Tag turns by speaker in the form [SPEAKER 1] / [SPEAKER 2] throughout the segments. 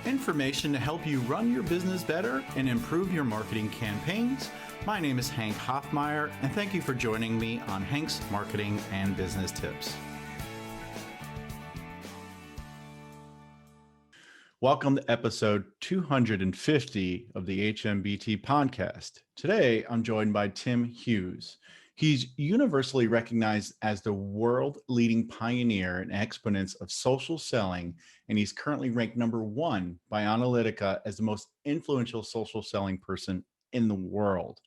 [SPEAKER 1] Information to help you run your business better and improve your marketing campaigns. My name is Hank Hoffmeyer, and thank you for joining me on Hank's Marketing and Business Tips. Welcome to episode 250 of the Hmbt podcast. Today, I'm joined by Tim Hughes. He's universally recognized as the world-leading pioneer in exponents of social selling, and he's currently ranked #1 by Onalytica as the most influential social selling person in the world.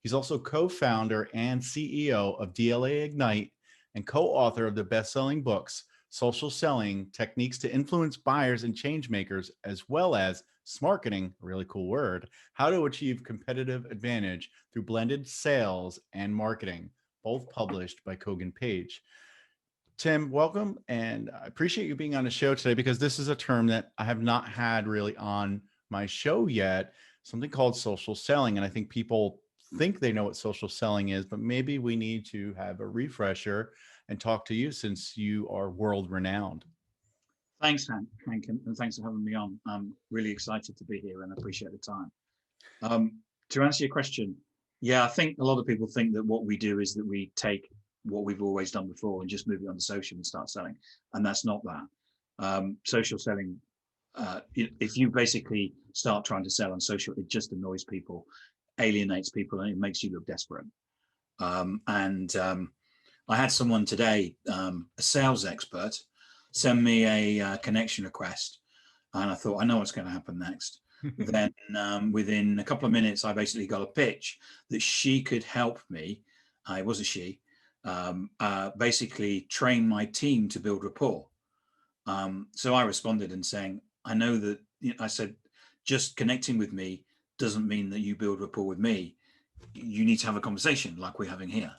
[SPEAKER 1] He's also co-founder and CEO of DLA Ignite and co-author of the best-selling books, Social Selling, Techniques to Influence Buyers and Changemakers, as well as Smarketing, a really cool word, How to Achieve Competitive Advantage Through Blended Sales and Marketing, both published by Kogan Page. Tim, welcome, and I appreciate you being on the show today because this is a term that I have not had really on my show yet, something called social selling. And I think people think they know what social selling is, but maybe we need to have a refresher and talk to you since you are world renowned.
[SPEAKER 2] Thanks, Hank, and thanks for having me on. I'm really excited to be here and appreciate the time. To answer your question, I think a lot of people think that what we do is that we take what we've always done before and just move it on to social and start selling, and that's not that. Social selling, if you basically start trying to sell on social, it just annoys people, alienates people, and it makes you look desperate. I had someone today, a sales expert, send me a connection request, and I thought, I know what's going to happen next. Then within a couple of minutes, I basically got a pitch that she could help me. It was a she, basically train my team to build rapport. So I responded and saying, I know that, I said, just connecting with me doesn't mean that you build rapport with me. You need to have a conversation like we're having here.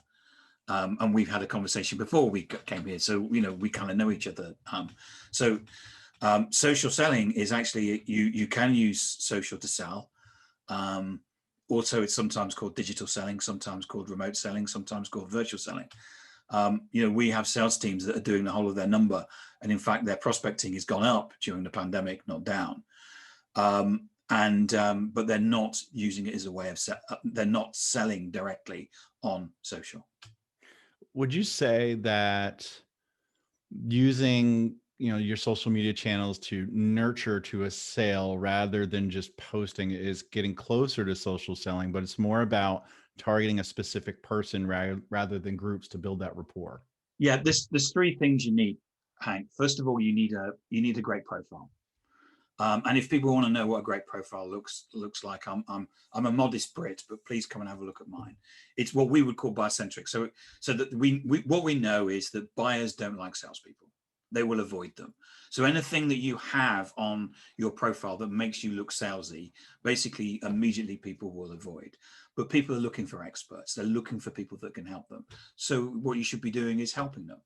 [SPEAKER 2] And we've had a conversation before we came here, so we kind of know each other. Social selling is actually you can use social to sell. Also, it's sometimes called digital selling, sometimes called remote selling, sometimes called virtual selling. We have sales teams that are doing the whole of their number, and in fact, their prospecting has gone up during the pandemic, not down. But they're not using it as a way of they're not selling directly on social.
[SPEAKER 1] Would you say that using your social media channels to nurture to a sale rather than just posting is getting closer to social selling, but it's more about targeting a specific person rather than groups to build that rapport?
[SPEAKER 2] Yeah, there's three things you need, Hank. First of all, you need a great profile. And if people want to know what a great profile looks like, I'm a modest Brit, but please come and have a look at mine. It's what we would call buyer-centric. So that what we know is that buyers don't like salespeople. They will avoid them. So anything that you have on your profile that makes you look salesy, basically immediately people will avoid. But people are looking for experts. They're looking for people that can help them. So what you should be doing is helping them.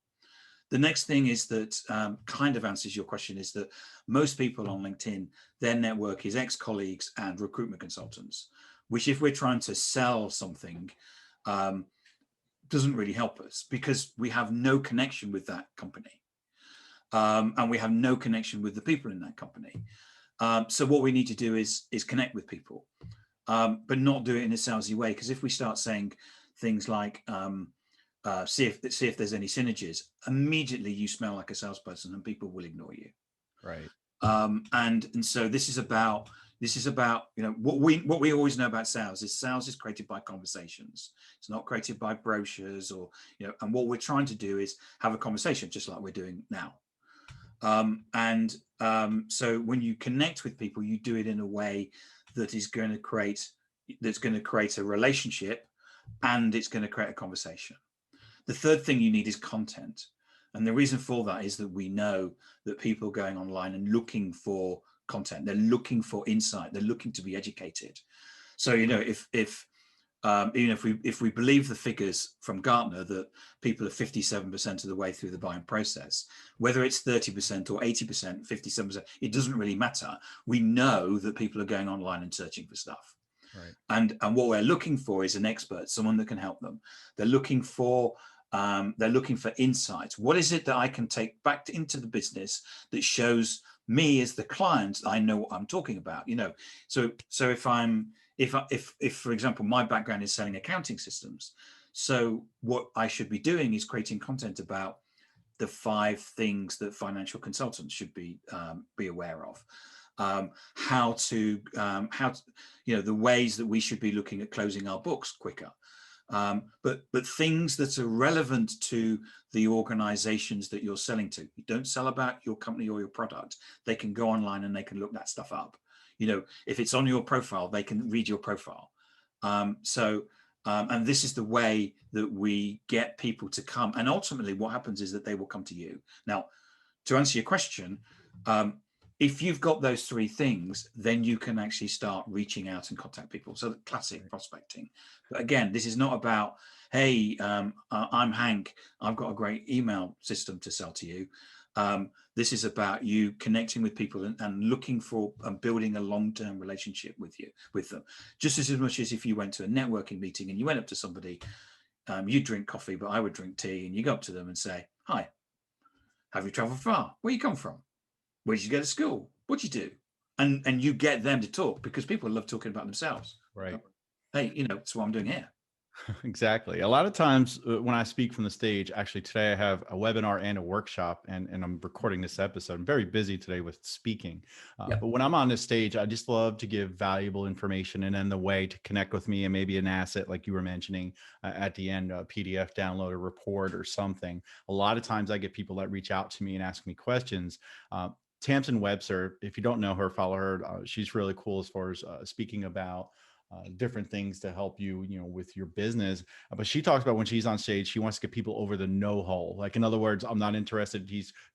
[SPEAKER 2] The next thing is that kind of answers your question is that most people on LinkedIn, their network is ex-colleagues and recruitment consultants, which if we're trying to sell something, doesn't really help us because we have no connection with that company. And we have no connection with the people in that company. So what we need to do is connect with people, but not do it in a salesy way. Because if we start saying things like, see if there's any synergies, immediately you smell like a salesperson and people will ignore you.
[SPEAKER 1] Right.
[SPEAKER 2] And so this is about what we always know about sales is created by conversations. It's not created by brochures or and what we're trying to do is have a conversation just like we're doing now. So when you connect with people, you do it in a way that is going to create a relationship, and it's going to create a conversation. The third thing you need is content. And the reason for that is that we know that people are going online and looking for content. They're looking for insight. They're looking to be educated. So, if we believe the figures from Gartner that people are 57% of the way through the buying process, whether it's 30% or 80%, 57%, it doesn't really matter. We know that people are going online and searching for stuff.
[SPEAKER 1] Right.
[SPEAKER 2] And what we're looking for is an expert, someone that can help them. They're looking for They're looking for insights. What is it that I can take back into the business that shows me as the client I know what I'm talking about? So if for example my background is selling accounting systems, so what I should be doing is creating content about the 5 things that financial consultants should be aware of. How to the ways that we should be looking at closing our books quicker. But things that are relevant to the organizations that you're selling to. You don't sell about your company or your product. They can go online and they can look that stuff up. If it's on your profile, they can read your profile. And this is the way that we get people to come. And ultimately what happens is that they will come to you. Now, to answer your question, if you've got those 3 things, then you can actually start reaching out and contact people. So the classic prospecting. But again, this is not about, hey, I'm Hank, I've got a great email system to sell to you. This is about you connecting with people and looking for and building a long-term relationship with them. Just as much as if you went to a networking meeting and you went up to somebody, you drink coffee, but I would drink tea, and you go up to them and say, hi, have you traveled far? Where you come from? Where did you go to school? What did you do? And you get them to talk, because people love talking about themselves.
[SPEAKER 1] Right.
[SPEAKER 2] Hey, that's what I'm doing here.
[SPEAKER 1] Exactly. A lot of times when I speak from the stage, actually today I have a webinar and a workshop, and I'm recording this episode. I'm very busy today with speaking. But when I'm on this stage, I just love to give valuable information, and then the way to connect with me, and maybe an asset like you were mentioning at the end, a PDF download, a report or something. A lot of times I get people that reach out to me and ask me questions. Tamsin Webster, if you don't know her, follow her. She's really cool as far as speaking about different things to help you, with your business. But she talks about when she's on stage, she wants to get people over the no-hole. Like, in other words, I'm not interested.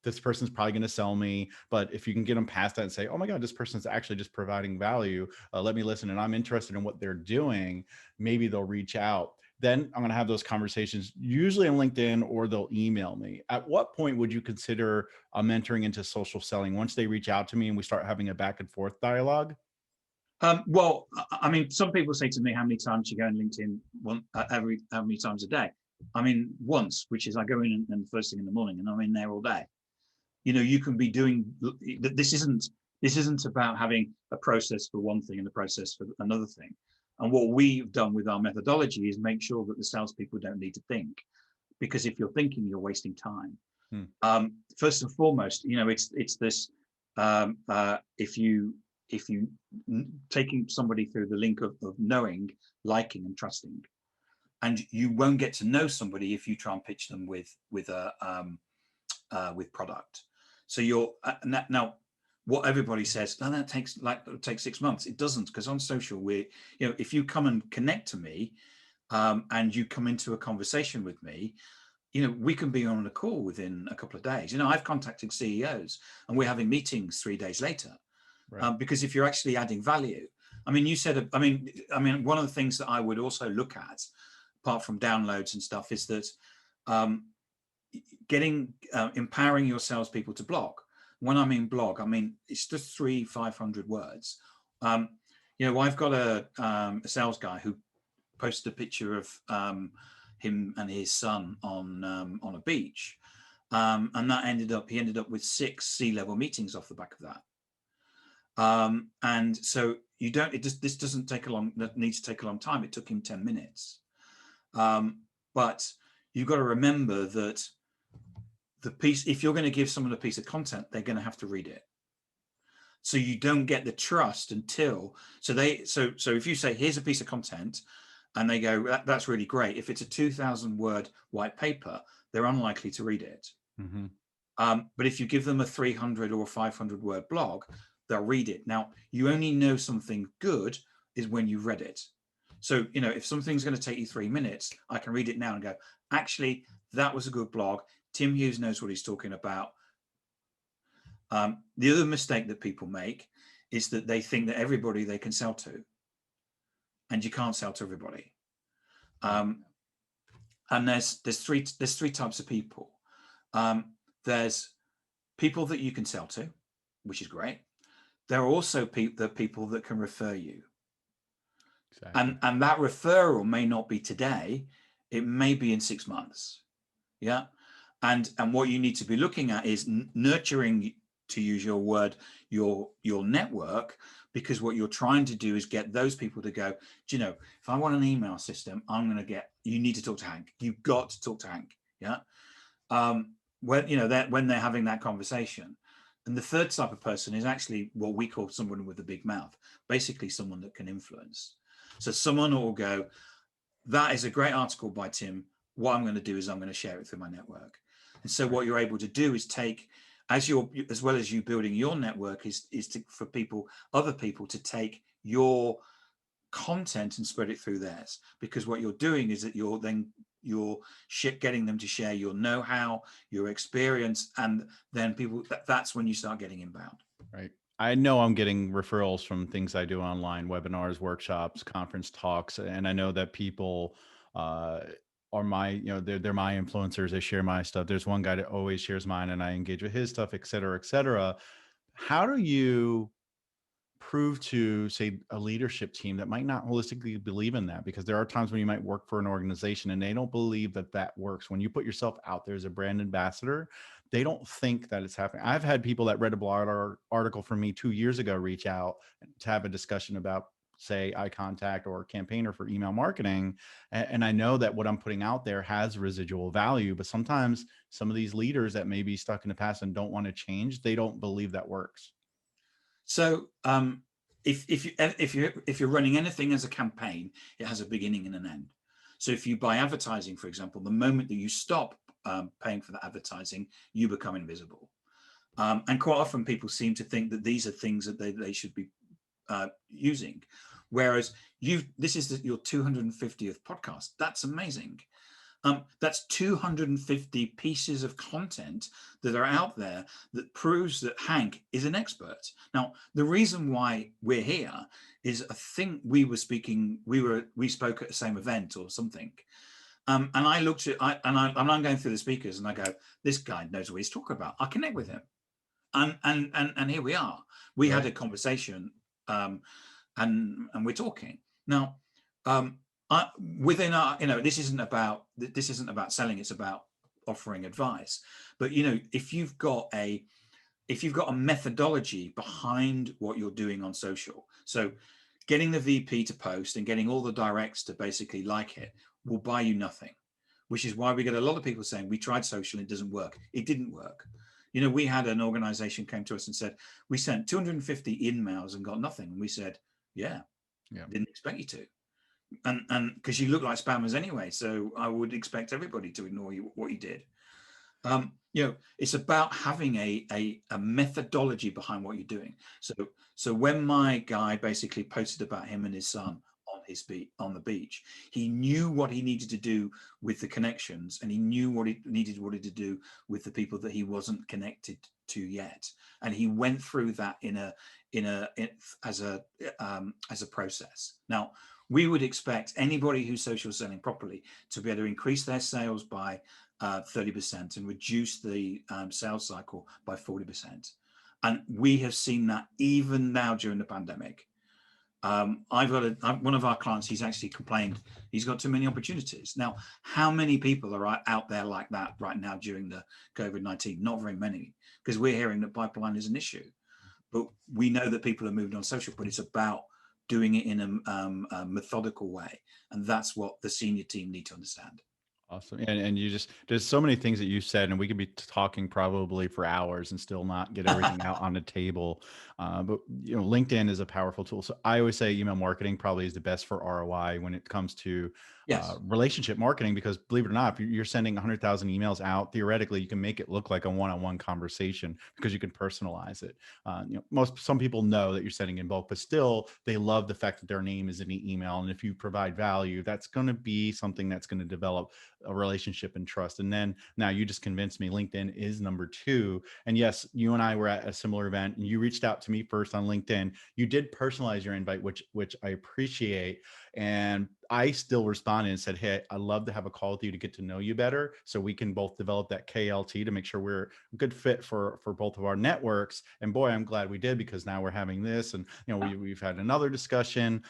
[SPEAKER 1] This person's probably going to sell me. But if you can get them past that and say, oh my God, this person's actually just providing value. Let me listen. And I'm interested in what they're doing. Maybe they'll reach out. Then I'm going to have those conversations, usually on LinkedIn, or they'll email me. At what point would you consider mentoring into social selling? Once they reach out to me and we start having a back and forth dialogue?
[SPEAKER 2] Well, I mean, some people say to me, how many times you go on LinkedIn? How many times a day? I mean, once, which is I go in and first thing in the morning, and I'm in there all day. You can be doing, this isn't about having a process for one thing and a process for another thing. And what we've done with our methodology is make sure that the salespeople don't need to think, because if you're thinking, you're wasting time. First and foremost, it's this, if you taking somebody through the link of knowing, liking, and trusting, and you won't get to know somebody if you try and pitch them with product. So you're now, what everybody says, no, that takes 6 months. It doesn't, because on social, if you come and connect to me, and you come into a conversation with me, we can be on a call within a couple of days. I've contacted CEOs and we're having meetings 3 days later. Right. Because if you're actually adding value, I mean, you said, I mean, one of the things that I would also look at, apart from downloads and stuff, is that empowering your salespeople to blog. When I mean blog, I mean it's just 300-500 words. I've got a sales guy who posted a picture of him and his son on a beach, and he ended up with 6 C-level meetings off the back of that. And so this doesn't take that needs to take a long time. It took him 10 minutes. But you've got to remember that if you're going to give someone a piece of content, they're going to have to read it. So you don't get the trust until, so if you say, here's a piece of content, and they go, that's really great. If it's a 2,000 word white paper, they're unlikely to read it. But if you give them a 300 or 500 word blog, they'll read it. Now, you only know something good is when you've read it. So, if something's going to take you 3 minutes, I can read it now and go, actually, that was a good blog. Tim Hughes knows what he's talking about. The other mistake that people make is that they think that everybody they can sell to, and you can't sell to everybody. And there's three types of people. There's people that you can sell to, which is great. There are also the people that can refer you. Exactly. And that referral may not be today, it may be in 6 months. Yeah. And what you need to be looking at is nurturing, to use your word, your network, because what you're trying to do is get those people to go, do you know, if I want an email system, you need to talk to Hank. You've got to talk to Hank. Yeah. When, you know, that when they're having that conversation. And the third type of person is actually what we call someone with a big mouth, basically someone that can influence. So someone will go, that is a great article by Tim. What I'm going to do is I'm going to share it through my network. And so what you're able to do is take, as well as you building your network, is for other people to take your content and spread it through theirs. Because what you're doing is that you're getting them to share your know-how, your experience, and then that's when you start getting inbound.
[SPEAKER 1] Right. I know I'm getting referrals from things I do online, webinars, workshops, conference talks, and I know that people are my, you know, they're my influencers. They share my stuff. There's one guy that always shares mine, and I engage with his stuff, et cetera, et cetera. How do you prove to, say, a leadership team that might not holistically believe in that? Because there are times when you might work for an organization and they don't believe that that works. When you put yourself out there as a brand ambassador, they don't think that it's happening. I've had people that read a blog article from me 2 years ago reach out to have a discussion about, say, eye contact or campaigner for email marketing. And I know that what I'm putting out there has residual value, but sometimes some of these leaders that may be stuck in the past and don't want to change, they don't believe that works.
[SPEAKER 2] So if you're running anything as a campaign, it has a beginning and an end. So if you buy advertising, for example, the moment that you stop paying for that advertising, you become invisible. And quite often people seem to think that these are things that they should be using. Whereas this is your 250th podcast. That's amazing. That's 250 pieces of content that are out there that proves that Hank is an expert. Now, the reason why we're here is, I think we spoke at the same event or something. And I looked at, I'm going through the speakers and I go, this guy knows what he's talking about. I connect with him. And here we are. We had a conversation, and we're talking now. Within our, this isn't about selling. It's about offering advice. But if you've got a methodology behind what you're doing on social, so getting the VP to post and getting all the directs to basically like it will buy you nothing. Which is why we get a lot of people saying, we tried social, it doesn't work. It didn't work. We had an organization came to us and said, we sent 250 emails and got nothing. And we said, yeah. Didn't expect you to. And because you look like spammers anyway, so I would expect everybody to ignore what you did. It's about having a methodology behind what you're doing. So when my guy basically posted about him and his son on the beach, he knew what he needed to do with the connections, and he knew what he needed to do with the people that he wasn't connected to yet, and he went through that as a process. Now, we would expect anybody who's social selling properly to be able to increase their sales by 30% and reduce the sales cycle by 40%. And we have seen that even now during the pandemic. I've got one of our clients, he's actually complained he's got too many opportunities. Now, how many people are out there like that right now during the COVID-19? Not very many, because we're hearing that pipeline is an issue. But we know that people are moved on social, but it's about doing it in a methodical way. And that's what the senior team need to understand.
[SPEAKER 1] Awesome. And there's so many things that you said, and we could be talking probably for hours and still not get everything out on the table. But LinkedIn is a powerful tool. So I always say email marketing probably is the best for ROI when it comes to relationship marketing, because believe it or not, if you're sending 100,000 emails out, theoretically, you can make it look like a one-on-one conversation because you can personalize it. Some people know that you're sending in bulk, but still they love the fact that their name is in the email. And if you provide value, that's going to be something that's going to develop a relationship and trust. And then now you just convinced me LinkedIn is number 2. And yes, you and I were at a similar event and you reached out to me first on LinkedIn. You did personalize your invite, which I appreciate. And I still responded and said, hey, I'd love to have a call with you to get to know you better so we can both develop that KLT to make sure we're a good fit for both of our networks. And boy, I'm glad we did, because now we're having this, and we've had another discussion.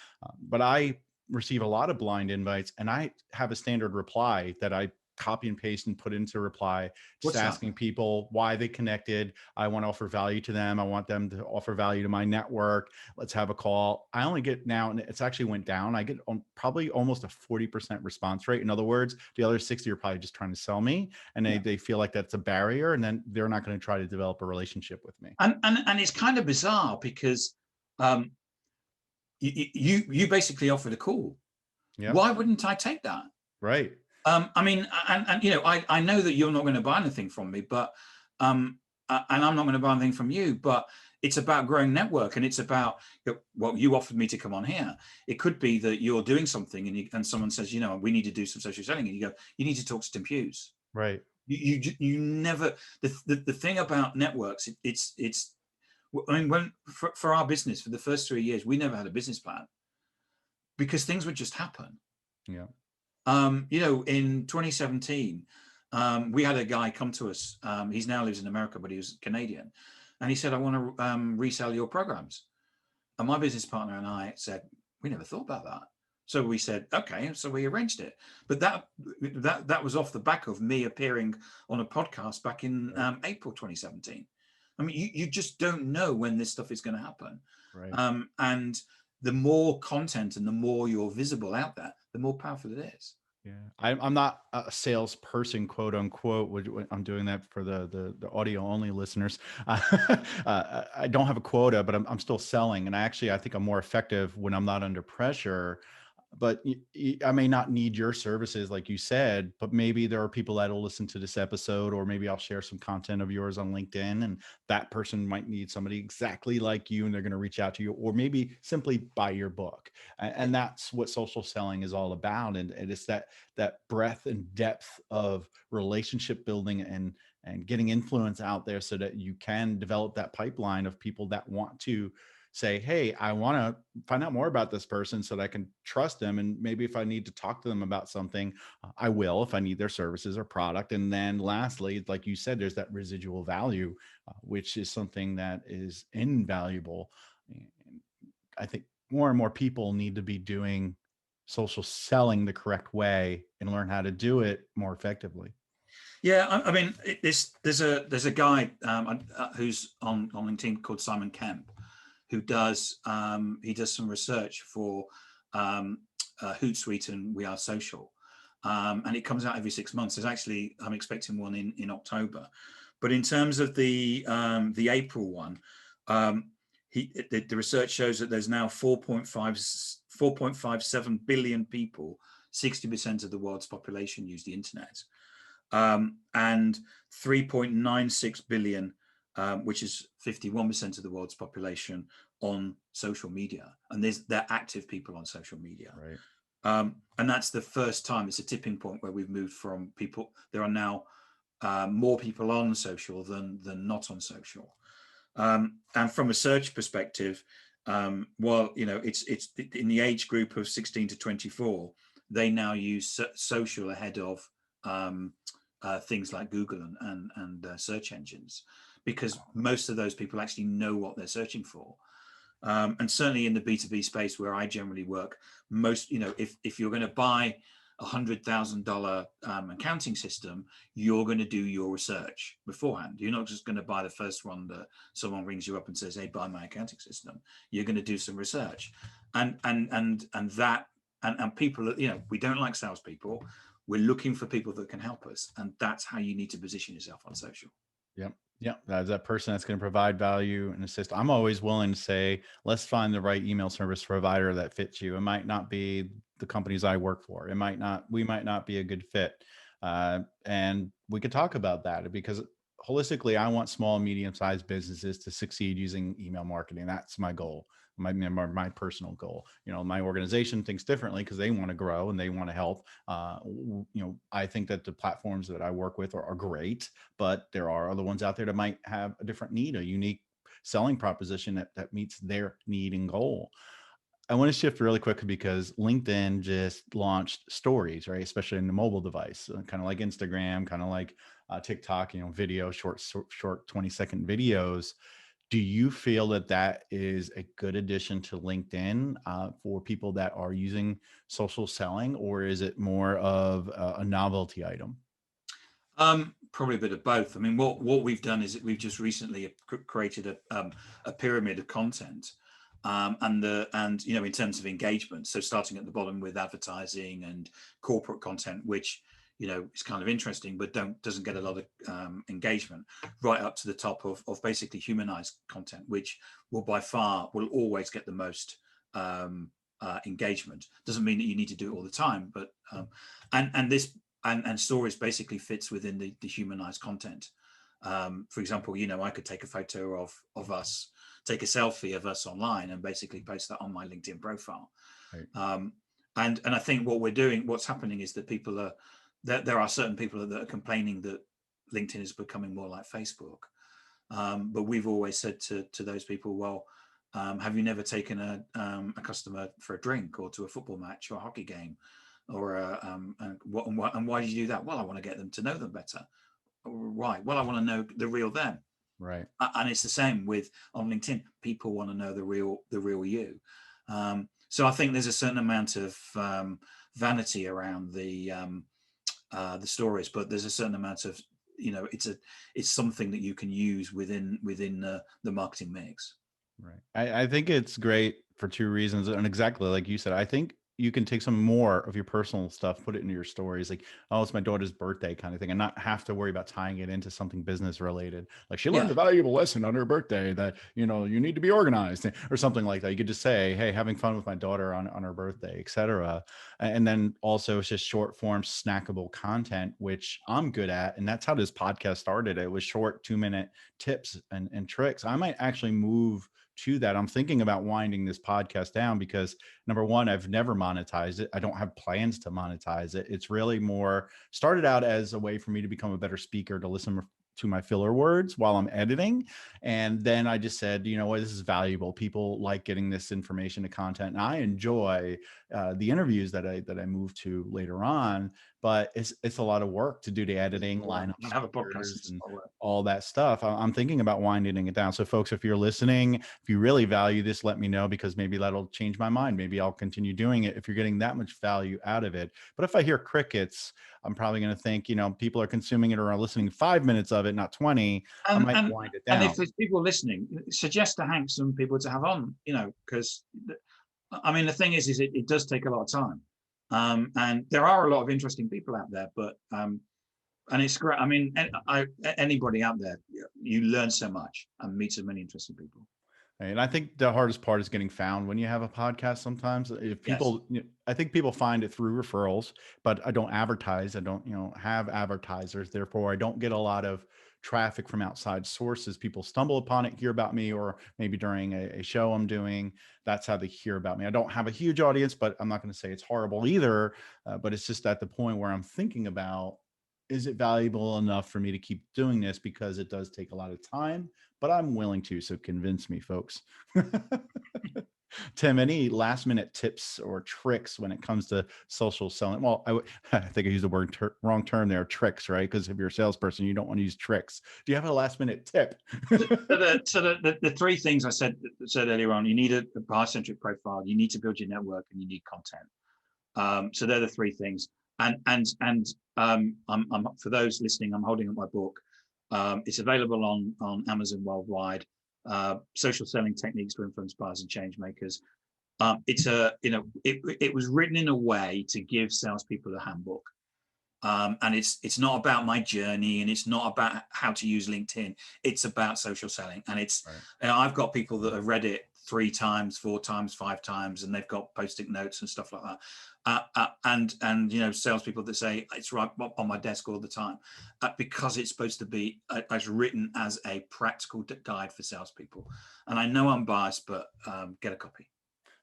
[SPEAKER 1] But I receive a lot of blind invites, and I have a standard reply that I copy and paste and put into reply, just
[SPEAKER 2] What's that?
[SPEAKER 1] asking people why they connected. I want to offer value to them. I want them to offer value to my network. Let's have a call. I only get now, and it's actually went down. I get probably almost a 40% response rate. In other words, the other 60 are probably just trying to sell me, and they feel like that's a barrier, and then they're not going to try to develop a relationship with me.
[SPEAKER 2] And it's kind of bizarre because you basically offered a call.
[SPEAKER 1] Yeah.
[SPEAKER 2] Why wouldn't I take that?
[SPEAKER 1] Right.
[SPEAKER 2] I mean, and you know, I know that you're not going to buy anything from me, but and I'm not going to buy anything from you, but it's about growing network, and it's about, well, you offered me to come on here. It could be that you're doing something and someone says, you know, we need to do some social selling, and you go, you need to talk to Tim Hughes.
[SPEAKER 1] Right.
[SPEAKER 2] You never, the thing about networks, it's I mean, when for our business for the first 3 years, we never had a business plan because things would just happen.
[SPEAKER 1] Yeah.
[SPEAKER 2] You know, in 2017, we had a guy come to us. He now lives in America, but he was Canadian, and he said, "I want to resell your programs." And my business partner and I said, "We never thought about that." So we said, "Okay," so we arranged it. But that was off the back of me appearing on a podcast back in April 2017. I mean, you just don't know when this stuff is going to happen.
[SPEAKER 1] Right.
[SPEAKER 2] And the more content and the more you're visible out there, the more powerful it is.
[SPEAKER 1] Yeah, I'm not a salesperson, quote unquote. I'm doing that for the audio only listeners. I don't have a quota, but I'm still selling, and I think I'm more effective when I'm not under pressure. But I may not need your services, like you said, but maybe there are people that will listen to this episode, or maybe I'll share some content of yours on LinkedIn, and that person might need somebody exactly like you, and they're going to reach out to you, or maybe simply buy your book. And that's what social selling is all about. And it's that breadth and depth of relationship building and getting influence out there so that you can develop that pipeline of people that want to say, hey, I want to find out more about this person so that I can trust them. And maybe if I need to talk to them about something, I will, if I need their services or product. And then lastly, like you said, there's that residual value, which is something that is invaluable. And I think more and more people need to be doing social selling the correct way and learn how to do it more effectively.
[SPEAKER 2] Yeah, I mean, there's a guy who's on LinkedIn called Simon Kemp, who does he does some research for Hootsuite and We Are Social, and it comes out every 6 months. I'm expecting one in October, but in terms of the April one, the research shows that there's now 4.57 billion people, 60% of the world's population use the internet, and 3.96 billion, which is 51% of the world's population, on social media, and they're active people on social media.
[SPEAKER 1] Right.
[SPEAKER 2] And that's the first time. It's a tipping point where we've moved from people. There are now more people on social than not on social. And from a search perspective, while you know it's in the age group of 16 to 24, they now use social ahead of things like Google and search engines, because most of those people actually know what they're searching for. And certainly in the B2B space where I generally work, most, you know, if you're going to buy $100,000 accounting system, you're going to do your research beforehand. You're not just going to buy the first one that someone rings you up and says, "Hey, buy my accounting system." You're going to do some research, and people, you know, we don't like salespeople. We're looking for people that can help us, and that's how you need to position yourself on social.
[SPEAKER 1] Yep. Yep. That's that person that's going to provide value and assist. I'm always willing to say, let's find the right email service provider that fits you. It might not be the companies I work for. We might not be a good fit. And we could talk about that, because holistically, I want small and medium-sized businesses to succeed using email marketing. That's my goal. My personal goal. You know, my organization thinks differently because they want to grow and they want to help. You know, I think that the platforms that I work with are great, but there are other ones out there that might have a different need, a unique selling proposition that meets their need and goal. I want to shift really quickly because LinkedIn just launched stories, right? Especially in the mobile device, kind of like Instagram, kind of like TikTok, you know, video, short 20-second videos. Do you feel that that is a good addition to LinkedIn for people that are using social selling, or is it more of a novelty item?
[SPEAKER 2] Probably a bit of both. I mean, what we've done is that we've just recently created a pyramid of content, and in terms of engagement. So starting at the bottom with advertising and corporate content, which is kind of interesting, but doesn't get a lot of engagement, right up to the top of basically humanized content, which will always get the most engagement. Doesn't mean that you need to do it all the time, but and stories basically fits within the humanized content. For example, I could take a photo of us, take a selfie of us online, and basically post that on my LinkedIn profile.
[SPEAKER 1] Right.
[SPEAKER 2] And I think what's happening is that there are certain people that are complaining that LinkedIn is becoming more like Facebook. But we've always said to those people, well, have you never taken a customer for a drink or to a football match or a hockey game? Or and why did you do that? Well, I want to get them to know them better. Right. Well, I want to know the real them.
[SPEAKER 1] Right.
[SPEAKER 2] And it's the same with on LinkedIn. People want to know the real you. So I think there's a certain amount of vanity around the stories, but there's a certain amount of it's something that you can use within the marketing mix.
[SPEAKER 1] Right. I think it's great for two reasons. And exactly like you said, I think you can take some more of your personal stuff, put it into your stories, like, oh, it's my daughter's birthday kind of thing, and not have to worry about tying it into something business related. Like she learned a valuable lesson on her birthday that, you need to be organized or something like that. You could just say, hey, having fun with my daughter on her birthday, etc. And then also it's just short form snackable content, which I'm good at. And that's how this podcast started. It was short 2-minute tips and tricks. I might actually move to that. I'm thinking about winding this podcast down because number one, I've never monetized it. I don't have plans to monetize it. It's really more started out as a way for me to become a better speaker, to listen to my filler words while I'm editing. And then I just said, you know what, this is valuable. People like getting this information to content. And I enjoy the interviews that I move to later on, but it's a lot of work to do the editing, line up
[SPEAKER 2] have a podcast
[SPEAKER 1] and all that stuff. I'm thinking about winding it down. So folks, if you're listening, if you really value this, let me know, because maybe that'll change my mind. Maybe I'll continue doing it if you're getting that much value out of it. But if I hear crickets, I'm probably going to think, people are consuming it or are listening 5 minutes of it, not 20. I might wind it down.
[SPEAKER 2] And if there's people listening, suggest to Hank some people to have on, because I mean, the thing is it does take a lot of time. And there are a lot of interesting people out there, but and it's great. I mean, anybody out there, you learn so much and meet so many interesting people.
[SPEAKER 1] And I think the hardest part is getting found when you have a podcast. Sometimes if people, I think people find it through referrals, but I don't advertise. I don't, have advertisers. Therefore, I don't get a lot of traffic from outside sources. People stumble upon it, hear about me, or maybe during a show I'm doing. That's how they hear about me. I don't have a huge audience, but I'm not going to say it's horrible either. But it's just at the point where I'm thinking about, is it valuable enough for me to keep doing this? Because it does take a lot of time, but I'm willing to. So convince me, folks. Tim, any last minute tips or tricks when it comes to social selling? Well, I think I used the wrong term there, tricks, right? Because if you're a salesperson, you don't want to use tricks. Do you have a last minute tip?
[SPEAKER 2] So the three things I said earlier on: you need a buyer-centric profile, you need to build your network, and you need content. So they're the three things. And I'm for those listening, I'm holding up my book. It's available on Amazon worldwide. Social Selling Techniques to Influence Buyers and Changemakers. It was written in a way to give salespeople a handbook. And it's not about my journey, and it's not about how to use LinkedIn. It's about social selling, and I've got people that have read it 3 times, 4 times, 5 times, and they've got post-it notes and stuff like that. And salespeople that say it's right on my desk all the time, because it's supposed to be as written as a practical guide for salespeople. And I know I'm biased, but get a copy.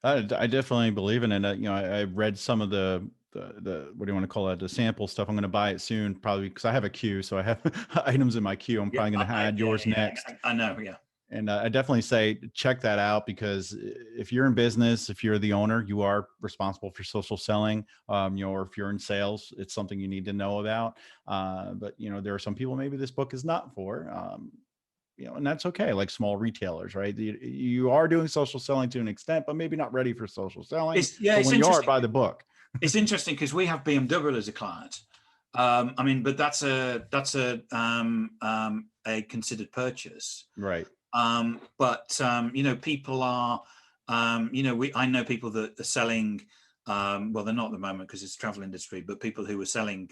[SPEAKER 1] I definitely believe in it. I read some of the what do you want to call it, the sample stuff. I'm going to buy it soon, probably because I have a queue, so I have items in my queue. I'm probably going to add yours next.
[SPEAKER 2] I know, yeah.
[SPEAKER 1] And I definitely say check that out, because if you're in business, if you're the owner, you are responsible for social selling. Or if you're in sales, it's something you need to know about. But there are some people maybe this book is not for. And that's okay. Like small retailers, right? You are doing social selling to an extent, but maybe not ready for social selling. But when you are, buy the book.
[SPEAKER 2] It's interesting because we have BMW as a client, I mean, but that's a considered purchase.
[SPEAKER 1] Right.
[SPEAKER 2] But you know, people are, you know, I know people that are selling. Well, they're not at the moment because it's travel industry, but people who are selling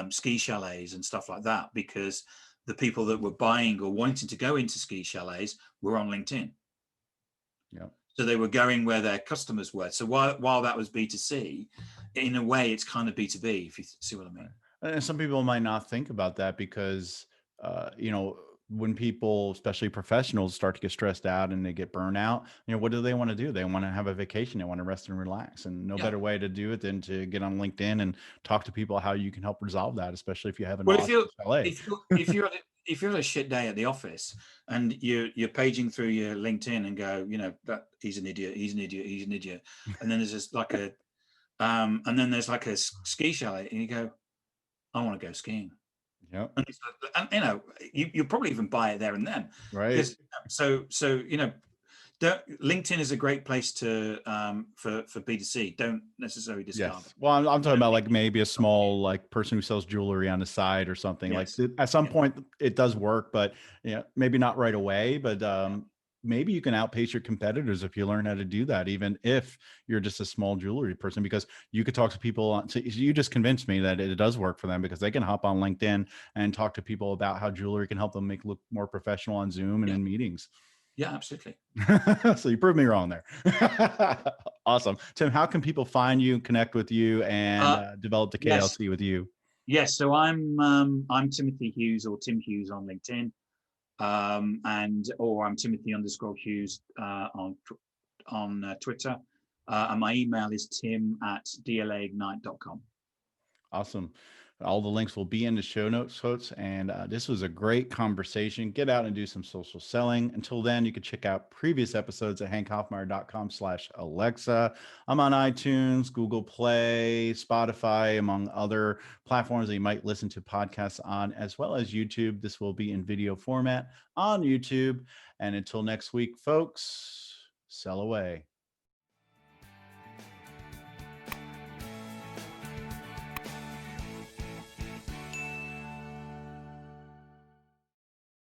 [SPEAKER 2] ski chalets and stuff like that, because the people that were buying or wanting to go into ski chalets were on LinkedIn.
[SPEAKER 1] Yeah.
[SPEAKER 2] So they were going where their customers were. So while that was B2C, in a way, it's kind of B2B, if you see what I mean.
[SPEAKER 1] And some people might not think about that because, you know, when people, especially professionals, start to get stressed out and they get burnt out, you know, what do they want to do? They want to have a vacation. They want to rest and relax. And no
[SPEAKER 2] Yeah.
[SPEAKER 1] better way to do it than to get on LinkedIn and talk to people how you can help resolve that, especially if you have an
[SPEAKER 2] Well,
[SPEAKER 1] awesome LA.
[SPEAKER 2] if you're at a shit day at the office and you're paging through your LinkedIn and go, you know, that he's an idiot, he's an idiot, he's an idiot, and then there's just like a and then there's like a ski chalet, and you go, I want to go skiing.
[SPEAKER 1] Yep.
[SPEAKER 2] And, you know, you'll probably even buy it there and then.
[SPEAKER 1] Right.
[SPEAKER 2] Because so you know, LinkedIn is a great place to for B2C. Don't necessarily discard
[SPEAKER 1] Yes. Well, I'm talking
[SPEAKER 2] it.
[SPEAKER 1] about like maybe a small like person who sells jewelry on the side or something. Like
[SPEAKER 2] Yes.
[SPEAKER 1] at some
[SPEAKER 2] Yeah.
[SPEAKER 1] point it does work, but yeah, maybe not right away. But maybe you can outpace your competitors if you learn how to do that, even if you're just a small jewelry person, because you could talk to people on. So you just convinced me that it does work for them because they can hop on LinkedIn and talk to people about how jewelry can help them make look more professional on Zoom and
[SPEAKER 2] Yeah.
[SPEAKER 1] in meetings.
[SPEAKER 2] Yeah, absolutely.
[SPEAKER 1] So you proved me wrong there. Awesome. Tim, how can people find you, connect with you, and develop the
[SPEAKER 2] Yes.
[SPEAKER 1] KLC with you?
[SPEAKER 2] Yes. So I'm Timothy Hughes or Tim Hughes on LinkedIn. And or I'm Timothy_Hughes on Twitter. And my email is tim@dlaignite.com.
[SPEAKER 1] Awesome. All the links will be in the show notes, folks. And this was a great conversation. Get out and do some social selling. Until then, you can check out previous episodes at hankhoffmeyer.com/Alexa. I'm on iTunes, Google Play, Spotify, among other platforms that you might listen to podcasts on, as well as YouTube. This will be in video format on YouTube. And until next week, folks, sell away.